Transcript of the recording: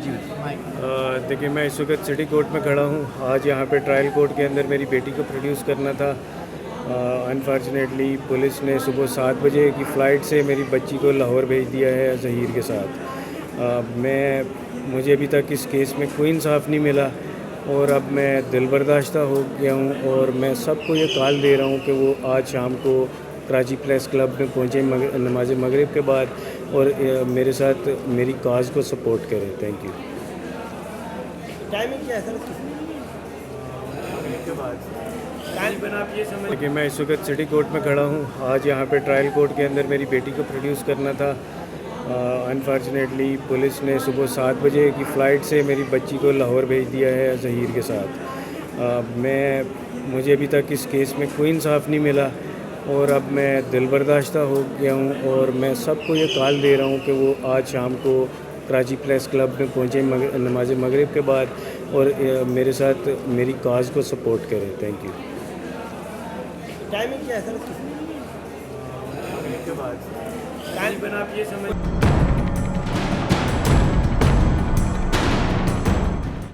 जी देखिए, मैं इस वक्त सिटी कोर्ट में खड़ा हूँ। आज यहाँ पे ट्रायल कोर्ट के अंदर मेरी बेटी को प्रोड्यूस करना था। अनफॉर्चुनेटली पुलिस ने सुबह 7 बजे की फ़्लाइट से मेरी बच्ची को लाहौर भेज दिया है ज़हीर के साथ। मुझे अभी तक इस केस में कोई इंसाफ नहीं मिला और अब मैं दिलबर्दाश्ता हो गया हूँ और मैं सबको ये कॉल दे रहा हूँ कि वो आज शाम को कराची प्रेस क्लब में पहुँचे नमाज मगरिब के बाद और मेरे साथ मेरी काज को सपोर्ट करें। Thank you. टाइमिंग क्या है सर? तकरीबन आप ये समझ कि मैं इस वक्त सिटी कोर्ट में खड़ा हूँ। आज यहाँ पे ट्रायल कोर्ट के अंदर मेरी बेटी को प्रोड्यूस करना था। अनफॉर्चुनेटली पुलिस ने सुबह 7 बजे की फ़्लाइट से मेरी बच्ची को लाहौर भेज दिया है ज़हीर के साथ। मुझे अभी तक इस केस में कोई इंसाफ नहीं मिला और अब मैं दिलबर्दाश्ता हो गया हूँ और मैं सबको ये कॉल दे रहा हूँ कि वो आज शाम को कराची प्रेस क्लब में पहुँचे नमाज मगरिब के बाद और मेरे साथ मेरी काज को सपोर्ट करें। Thank you. टाइमिंग क्या है सर? तकरीबन आप ये समझ